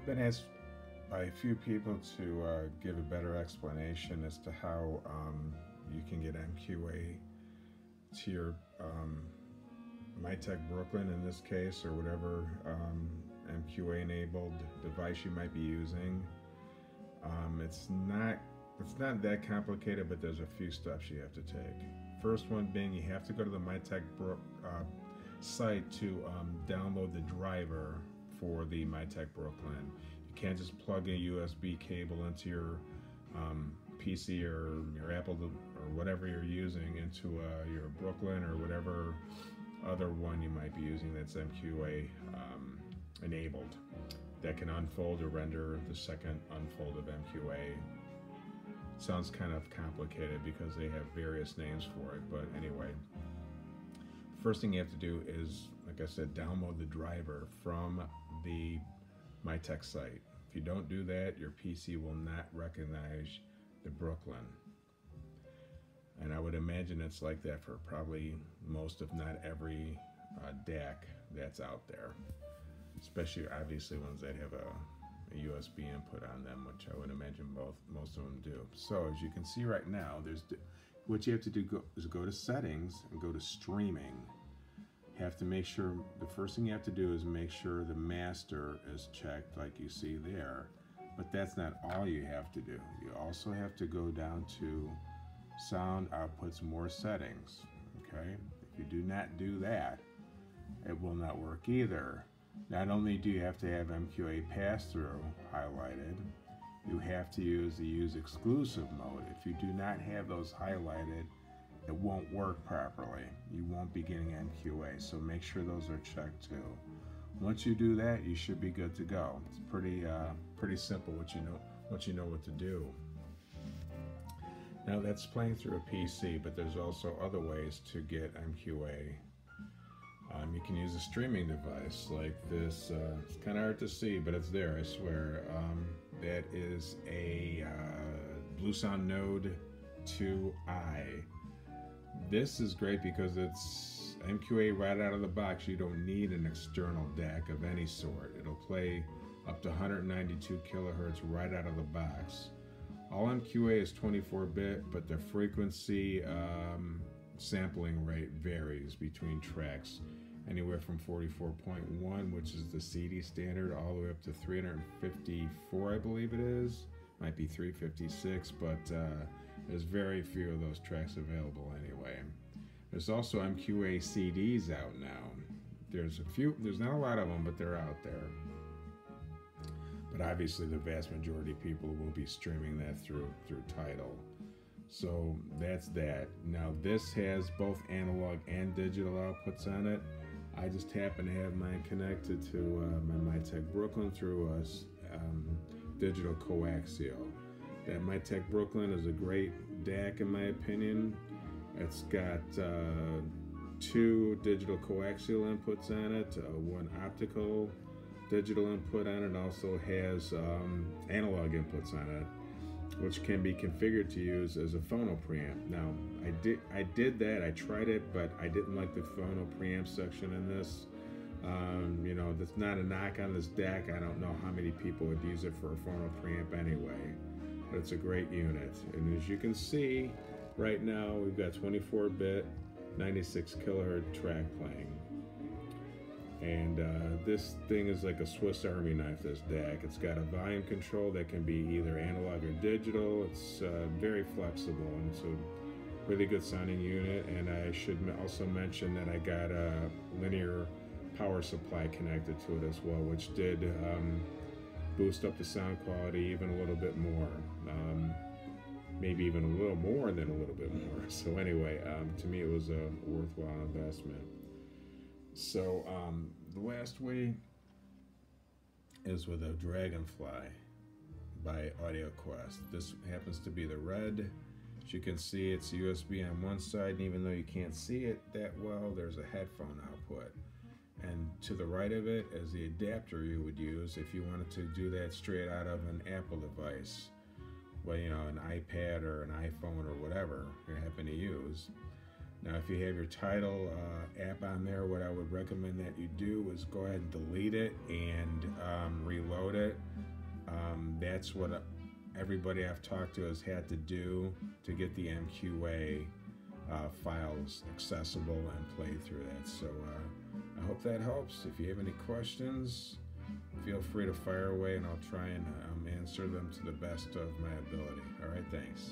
I've been asked by a few people to give a better explanation as to how you can get MQA to your Mytek Brooklyn in this case, or whatever MQA enabled device you might be using. It's not that complicated, but there's a few steps you have to take. First one being, you have to go to the Mytek site to download the driver for the Mytek Brooklyn. You can't just plug a USB cable into your PC or your Apple or whatever you're using into your Brooklyn or whatever other one you might be using that's MQA enabled, that can unfold or render the second unfold of MQA. Sounds kind of complicated because they have various names for it, but anyway. First thing you have to do is, like I said, download the driver from the Mytek site. If you don't do that, your PC will not recognize the Brooklyn. And I would imagine it's like that for probably most, if not every, DAC that's out there. Especially, obviously, ones that have a USB input on them, which I would imagine most of them do. So, as you can see right now, what you have to do is go to Settings and go to Streaming. You have to make sure, the first thing you have to do is make sure the master is checked like you see there. But that's not all you have to do. You also have to go down to Sound Outputs, More Settings. Okay? If you do not do that, it will not work either. Not only do you have to have MQA pass-through highlighted, you have to use the Use Exclusive mode. If you do not have those highlighted, it won't work properly. You won't be getting MQA, so make sure those are checked too. Once you do that, you should be good to go. It's pretty simple once you know what to do. Now that's playing through a PC, but there's also other ways to get MQA. You can use a streaming device like this. It's kind of hard to see, but it's there, I swear. That is a Bluesound Node 2i. This is great because it's MQA right out of the box. You don't need an external DAC of any sort. It'll play up to 192 kilohertz right out of the box. All MQA is 24-bit, but the frequency sampling rate varies between tracks, anywhere from 44.1, which is the CD standard, all the way up to 354, I believe it is. Might be 356, but there's very few of those tracks available anyway. There's also MQA CDs out now. There's not a lot of them, but they're out there. But obviously the vast majority of people will be streaming that through Tidal. So that's that. Now this has both analog and digital outputs on it. I just happen to have mine connected to my Mytek Brooklyn through a digital coaxial. That Mytek Brooklyn is a great DAC in my opinion. It's got 2 digital coaxial inputs on it, 1 optical digital input on it, also has analog inputs on it, which can be configured to use as a phono preamp. Now, I did that, I tried it, but I didn't like the phono preamp section in this. You know, that's not a knock on this DAC. I don't know how many people would use it for a phono preamp anyway, but it's a great unit. And as you can see, right now we've got 24-bit, 96 kilohertz track playing. And this thing is like a Swiss Army knife, this DAC. It's got a volume control that can be either analog or digital. It's very flexible, and it's a really good sounding unit. And I should also mention that I got a linear power supply connected to it as well, which did boost up the sound quality even a little bit more. Maybe even a little more than a little bit more. So anyway, to me it was a worthwhile investment. So the last way is with a Dragonfly by AudioQuest. This happens to be the red. As you can see, it's USB on one side, and even though you can't see it that well, there's a headphone output. And to the right of it is the adapter you would use if you wanted to do that straight out of an Apple device. Well, you know, an iPad or an iPhone or whatever you happen to use. Now, if you have your Tidal app on there, what I would recommend that you do is go ahead and delete it and reload it. That's what everybody I've talked to has had to do to get the MQA files accessible and play through that. So I hope that helps. If you have any questions, feel free to fire away and I'll try and answer them to the best of my ability. All right, thanks.